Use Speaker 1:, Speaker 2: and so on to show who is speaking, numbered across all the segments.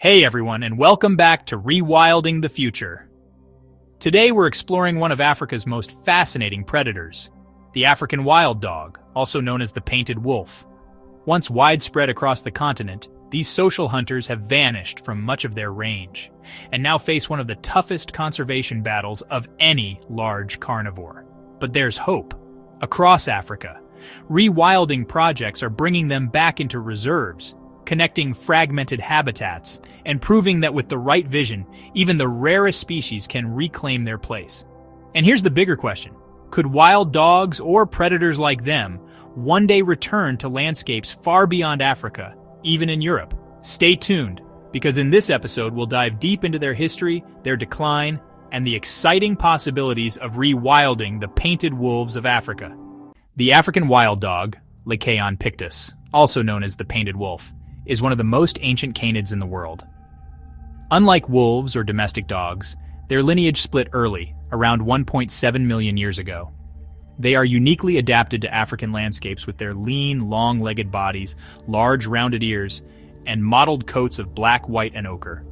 Speaker 1: Hey everyone, and welcome back to Rewilding the Future. Today we're exploring one of Africa's most fascinating predators, the African wild dog, also known as the painted wolf. Once widespread across the continent, these social hunters have vanished from much of their range, and now face one of the toughest conservation battles of any large carnivore. But there's hope. Across Africa, rewilding projects are bringing them back into reserves, connecting fragmented habitats, and proving that with the right vision, even the rarest species can reclaim their place. And here's the bigger question. Could wild dogs or predators like them one day return to landscapes far beyond Africa, even in Europe? Stay tuned, because in this episode we'll dive deep into their history, their decline, and the exciting possibilities of rewilding the painted wolves of Africa. The African wild dog, Lycaon pictus, also known as the painted wolf, is one of the most ancient canids in the world. Unlike wolves or domestic dogs, their lineage split early, around 1.7 million years ago. They are uniquely adapted to African landscapes with their lean, long-legged bodies, large rounded ears, and mottled coats of black, white, and ochre.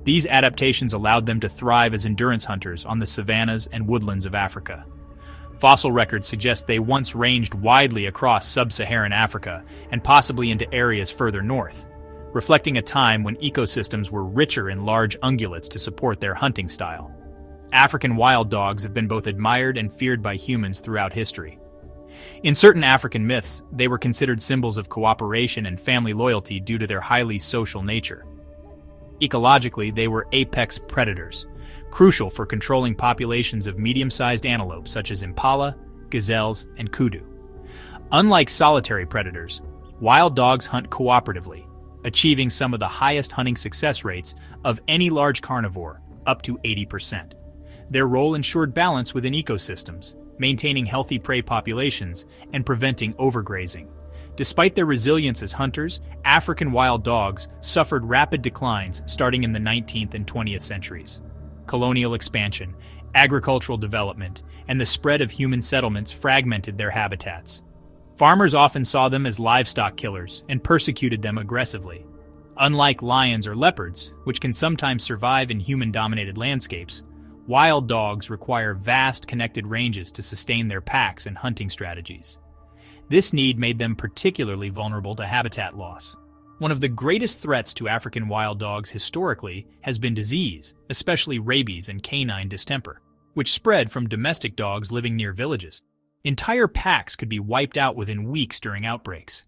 Speaker 1: These adaptations allowed them to thrive as endurance hunters on the savannas and woodlands of Africa. Fossil records suggest they once ranged widely across sub-Saharan Africa and possibly into areas further north, reflecting a time when ecosystems were richer in large ungulates to support their hunting style. African wild dogs have been both admired and feared by humans throughout history. In certain African myths, they were considered symbols of cooperation and family loyalty due to their highly social nature. Ecologically, they were apex predators, crucial for controlling populations of medium-sized antelopes such as impala, gazelles, and kudu. Unlike solitary predators, wild dogs hunt cooperatively, achieving some of the highest hunting success rates of any large carnivore, up to 80%. Their role ensured balance within ecosystems, maintaining healthy prey populations and preventing overgrazing. Despite their resilience as hunters, African wild dogs suffered rapid declines starting in the 19th and 20th centuries. Colonial expansion, agricultural development, and the spread of human settlements fragmented their habitats. Farmers often saw them as livestock killers and persecuted them aggressively. Unlike lions or leopards, which can sometimes survive in human-dominated landscapes, wild dogs require vast connected ranges to sustain their packs and hunting strategies. This need made them particularly vulnerable to habitat loss. One of the greatest threats to African wild dogs historically has been disease, especially rabies and canine distemper, which spread from domestic dogs living near villages. Entire packs could be wiped out within weeks during outbreaks.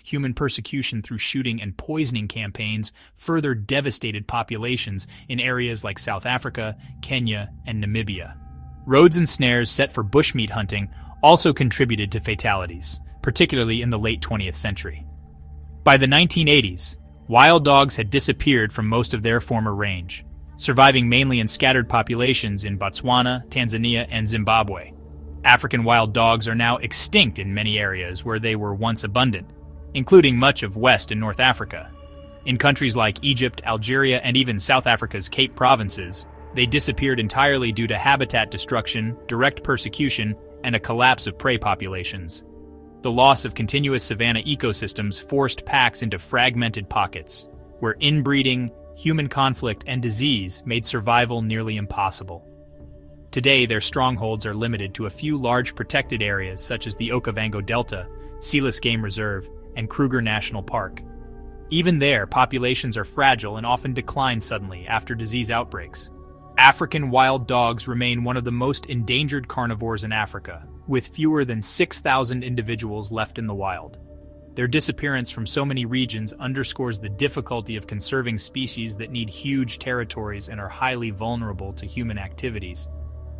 Speaker 1: Human persecution through shooting and poisoning campaigns further devastated populations in areas like South Africa, Kenya, and Namibia. Roads and snares set for bushmeat hunting also contributed to fatalities, particularly in the late 20th century. By the 1980s, wild dogs had disappeared from most of their former range, surviving mainly in scattered populations in Botswana, Tanzania, and Zimbabwe. African wild dogs are now extinct in many areas where they were once abundant, including much of West and North Africa. In countries like Egypt, Algeria, and even South Africa's Cape Provinces, they disappeared entirely due to habitat destruction, direct persecution, and a collapse of prey populations. The loss of continuous savanna ecosystems forced packs into fragmented pockets, where inbreeding, human conflict, and disease made survival nearly impossible. Today, their strongholds are limited to a few large protected areas such as the Okavango Delta, Seelis Game Reserve, and Kruger National Park. Even there, populations are fragile and often decline suddenly after disease outbreaks. African wild dogs remain one of the most endangered carnivores in Africa, with fewer than 6,000 individuals left in the wild. Their disappearance from so many regions underscores the difficulty of conserving species that need huge territories and are highly vulnerable to human activities.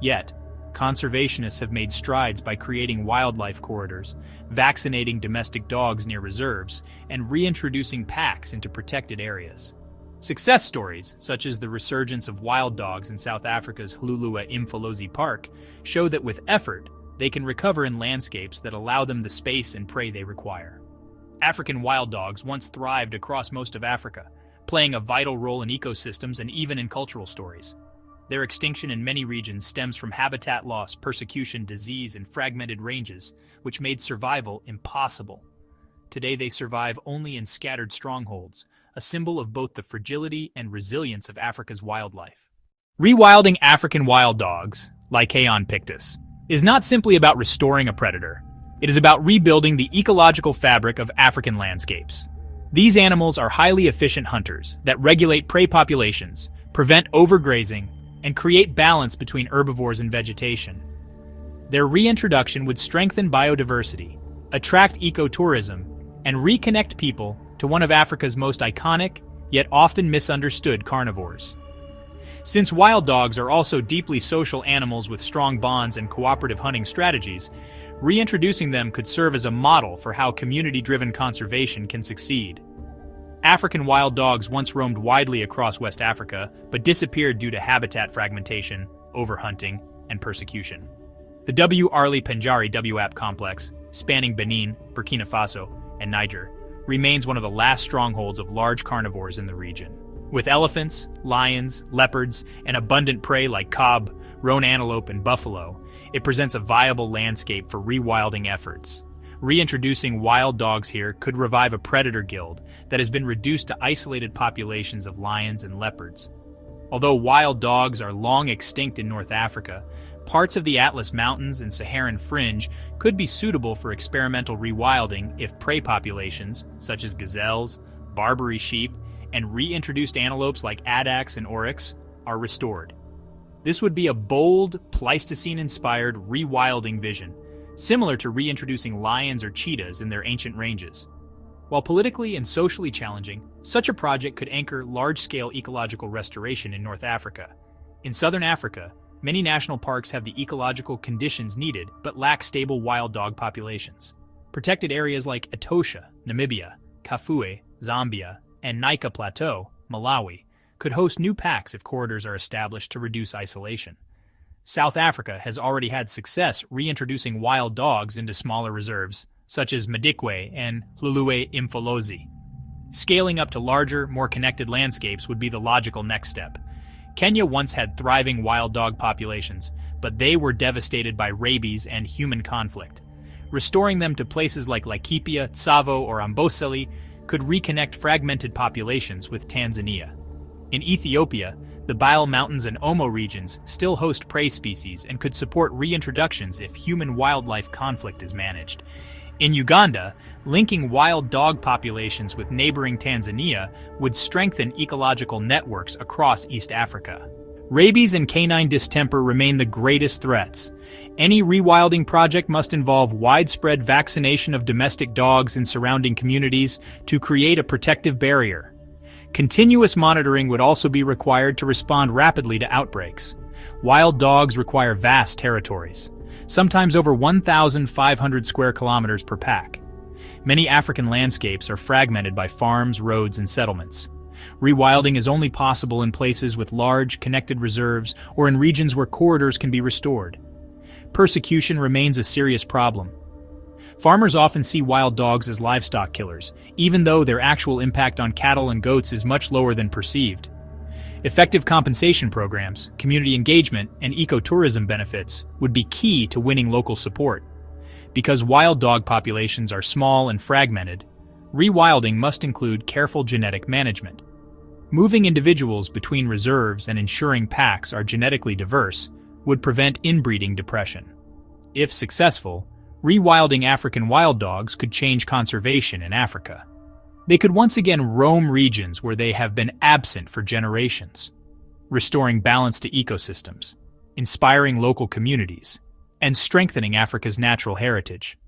Speaker 1: Yet, conservationists have made strides by creating wildlife corridors, vaccinating domestic dogs near reserves, and reintroducing packs into protected areas. Success stories, such as the resurgence of wild dogs in South Africa's Hululua Imfolozi Park, show that with effort, they can recover in landscapes that allow them the space and prey they require. African wild dogs once thrived across most of Africa, playing a vital role in ecosystems and even in cultural stories. Their extinction in many regions stems from habitat loss, persecution, disease, and fragmented ranges, which made survival impossible. Today they survive only in scattered strongholds, a symbol of both the fragility and resilience of Africa's wildlife. Rewilding African wild dogs, Lycaon pictus, is not simply about restoring a predator. It is about rebuilding the ecological fabric of African landscapes. These animals are highly efficient hunters that regulate prey populations, prevent overgrazing, and create balance between herbivores and vegetation. Their reintroduction would strengthen biodiversity, attract ecotourism, and reconnect people to one of Africa's most iconic, yet often misunderstood carnivores. Since wild dogs are also deeply social animals with strong bonds and cooperative hunting strategies, reintroducing them could serve as a model for how community-driven conservation can succeed. African wild dogs once roamed widely across West Africa, but disappeared due to habitat fragmentation, overhunting, and persecution. The W. Arli Penjari WAP complex, spanning Benin, Burkina Faso, and Niger, remains one of the last strongholds of large carnivores in the region. With elephants, lions, leopards, and abundant prey like kob, roan antelope, and buffalo, it presents a viable landscape for rewilding efforts. Reintroducing wild dogs here could revive a predator guild that has been reduced to isolated populations of lions and leopards. Although wild dogs are long extinct in North Africa, parts of the Atlas Mountains and Saharan fringe could be suitable for experimental rewilding if prey populations, such as gazelles, Barbary sheep, and reintroduced antelopes like addax and oryx, are restored. This would be a bold, Pleistocene-inspired rewilding vision, similar to reintroducing lions or cheetahs in their ancient ranges. While politically and socially challenging, such a project could anchor large-scale ecological restoration in North Africa. In southern Africa, many national parks have the ecological conditions needed but lack stable wild dog populations. Protected areas like Etosha, Namibia, Kafue, Zambia, and Nika Plateau, Malawi, could host new packs if corridors are established to reduce isolation. South Africa has already had success reintroducing wild dogs into smaller reserves, such as Madikwe and Lulue Imfolozi. Scaling up to larger, more connected landscapes would be the logical next step. Kenya once had thriving wild dog populations, but they were devastated by rabies and human conflict. Restoring them to places like Laikipia, Tsavo, or Amboseli could reconnect fragmented populations with Tanzania. In Ethiopia, the Bile Mountains and Omo regions still host prey species and could support reintroductions if human-wildlife conflict is managed. In Uganda, linking wild dog populations with neighboring Tanzania would strengthen ecological networks across East Africa. Rabies and canine distemper remain the greatest threats. Any rewilding project must involve widespread vaccination of domestic dogs in surrounding communities to create a protective barrier. Continuous monitoring would also be required to respond rapidly to outbreaks. Wild dogs require vast territories, sometimes over 1,500 square kilometers per pack. Many African landscapes are fragmented by farms, roads, and settlements. Rewilding is only possible in places with large, connected reserves or in regions where corridors can be restored. Persecution remains a serious problem. Farmers often see wild dogs as livestock killers, even though their actual impact on cattle and goats is much lower than perceived. Effective compensation programs, community engagement, and ecotourism benefits would be key to winning local support. Because wild dog populations are small and fragmented, rewilding must include careful genetic management. Moving individuals between reserves and ensuring packs are genetically diverse would prevent inbreeding depression. If successful, rewilding African wild dogs could change conservation in Africa. They could once again roam regions where they have been absent for generations, restoring balance to ecosystems, inspiring local communities, and strengthening Africa's natural heritage.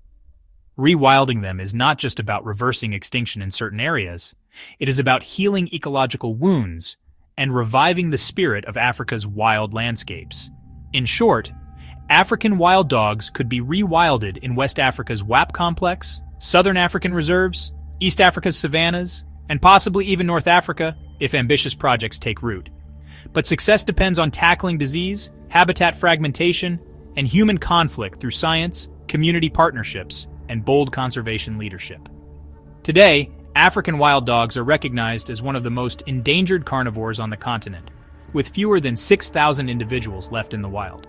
Speaker 1: Rewilding them is not just about reversing extinction in certain areas, it is about healing ecological wounds and reviving the spirit of Africa's wild landscapes. In short, African wild dogs could be rewilded in West Africa's WAP complex, Southern African reserves, East Africa's savannas, and possibly even North Africa if ambitious projects take root. But success depends on tackling disease, habitat fragmentation, and human conflict through science, community partnerships, and bold conservation leadership. Today, African wild dogs are recognized as one of the most endangered carnivores on the continent, with fewer than 6,000 individuals left in the wild.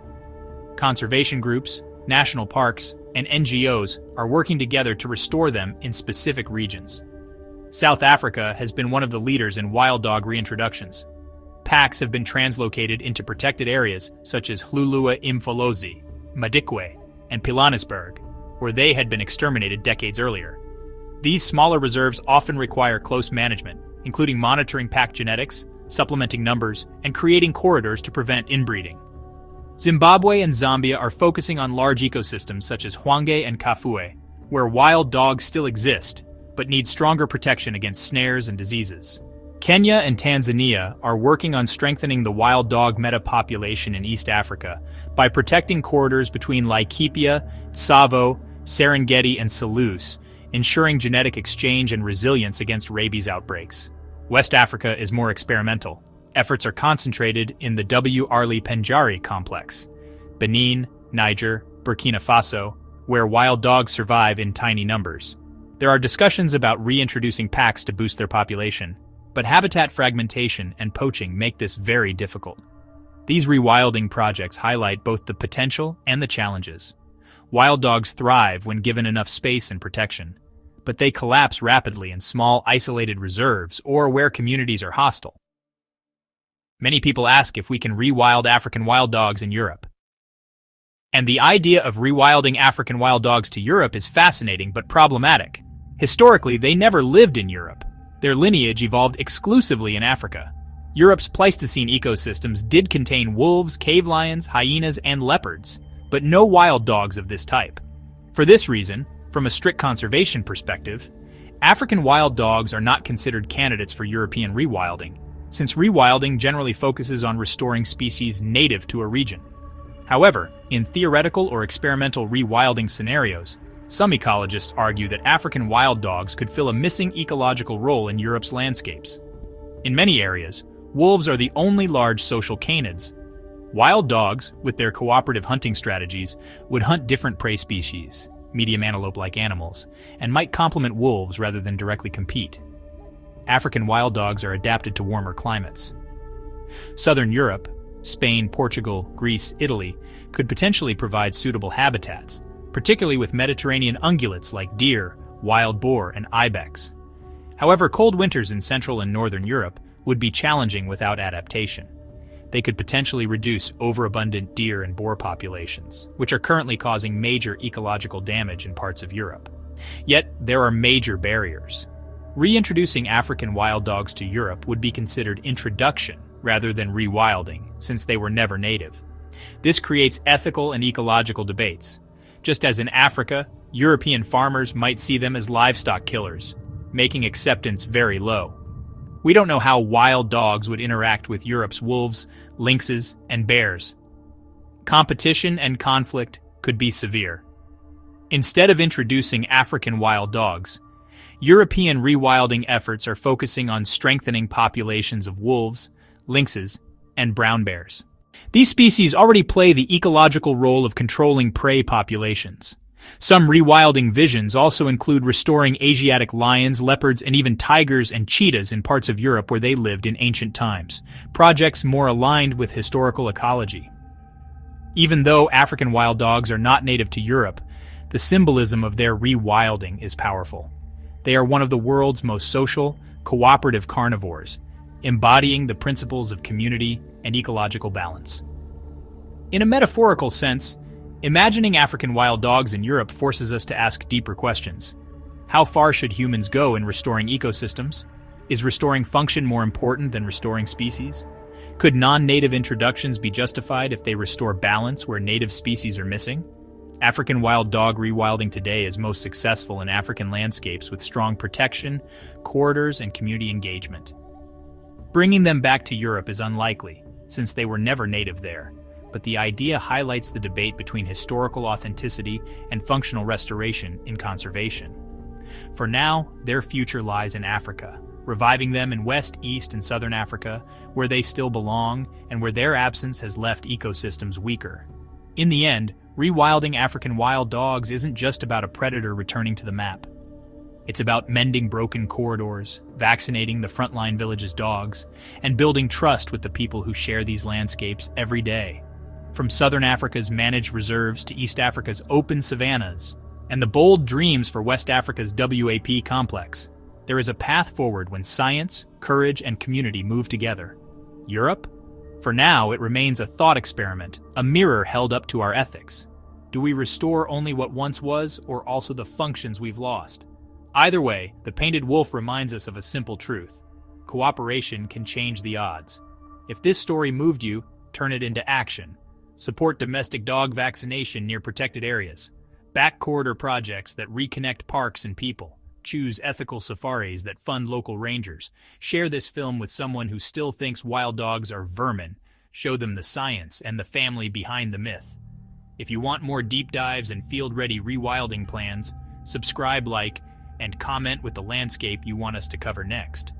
Speaker 1: Conservation groups, national parks, and NGOs are working together to restore them in specific regions. South Africa has been one of the leaders in wild dog reintroductions. Packs have been translocated into protected areas such as Hluhluwe-Imfolozi, Madikwe, and Pilanesberg, where they had been exterminated decades earlier. These smaller reserves often require close management, including monitoring pack genetics, supplementing numbers, and creating corridors to prevent inbreeding. Zimbabwe and Zambia are focusing on large ecosystems such as Hwange and Kafue, where wild dogs still exist, but need stronger protection against snares and diseases. Kenya and Tanzania are working on strengthening the wild dog metapopulation in East Africa by protecting corridors between Laikipia, Tsavo, Serengeti, and Selous, ensuring genetic exchange and resilience against rabies outbreaks. West Africa is more experimental. Efforts are concentrated in the W. Arley Penjari complex, Benin, Niger, Burkina Faso, where wild dogs survive in tiny numbers. There are discussions about reintroducing packs to boost their population, but habitat fragmentation and poaching make this very difficult. These rewilding projects highlight both the potential and the challenges. Wild dogs thrive when given enough space and protection, but they collapse rapidly in small, isolated reserves or where communities are hostile. Many people ask if we can rewild African wild dogs in Europe. And the idea of rewilding African wild dogs to Europe is fascinating but problematic. Historically, they never lived in Europe. Their lineage evolved exclusively in Africa. Europe's Pleistocene ecosystems did contain wolves, cave lions, hyenas, and leopards, but no wild dogs of this type. For this reason, from a strict conservation perspective, African wild dogs are not considered candidates for European rewilding, since rewilding generally focuses on restoring species native to a region. However, in theoretical or experimental rewilding scenarios, some ecologists argue that African wild dogs could fill a missing ecological role in Europe's landscapes. In many areas, wolves are the only large social canids. Wild dogs, with their cooperative hunting strategies, would hunt different prey species, medium antelope-like animals, and might complement wolves rather than directly compete. African wild dogs are adapted to warmer climates. Southern Europe, Spain, Portugal, Greece, Italy, could potentially provide suitable habitats, particularly with Mediterranean ungulates like deer, wild boar, and ibex. However, cold winters in Central and Northern Europe would be challenging without adaptation. They could potentially reduce overabundant deer and boar populations, which are currently causing major ecological damage in parts of Europe. Yet, there are major barriers. Reintroducing African wild dogs to Europe would be considered introduction rather than rewilding, since they were never native. This creates ethical and ecological debates. Just as in Africa, European farmers might see them as livestock killers, making acceptance very low. We don't know how wild dogs would interact with Europe's wolves, lynxes, and bears. Competition and conflict could be severe. Instead of introducing African wild dogs, European rewilding efforts are focusing on strengthening populations of wolves, lynxes, and brown bears. These species already play the ecological role of controlling prey populations. Some rewilding visions also include restoring Asiatic lions, leopards, and even tigers and cheetahs in parts of Europe where they lived in ancient times, projects more aligned with historical ecology. Even though African wild dogs are not native to Europe, the symbolism of their rewilding is powerful. They are one of the world's most social, cooperative carnivores, embodying the principles of community and ecological balance. In a metaphorical sense, imagining African wild dogs in Europe forces us to ask deeper questions. How far should humans go in restoring ecosystems? Is restoring function more important than restoring species? Could non-native introductions be justified if they restore balance where native species are missing? African wild dog rewilding today is most successful in African landscapes with strong protection, corridors, and community engagement. Bringing them back to Europe is unlikely, since they were never native there, but the idea highlights the debate between historical authenticity and functional restoration in conservation. For now, their future lies in Africa, reviving them in West, East, and Southern Africa, where they still belong and where their absence has left ecosystems weaker. In the end, rewilding African wild dogs isn't just about a predator returning to the map. It's about mending broken corridors, vaccinating the frontline village's dogs, and building trust with the people who share these landscapes every day. From Southern Africa's managed reserves to East Africa's open savannas, and the bold dreams for West Africa's WAP complex, There is a path forward when science, courage, and community move together. Europe? For now, it remains a thought experiment, a mirror held up to our ethics. Do we restore only what once was, or also the functions we've lost? Either way, the painted wolf reminds us of a simple truth. Cooperation can change the odds. If this story moved you, turn it into action. Support domestic dog vaccination near protected areas. Back corridor projects that reconnect parks and people. Choose ethical safaris that fund local rangers. Share this film with someone who still thinks wild dogs are vermin. Show them the science and the family behind the myth. If you want more deep dives and field-ready rewilding plans, subscribe, like, and comment with the landscape you want us to cover next.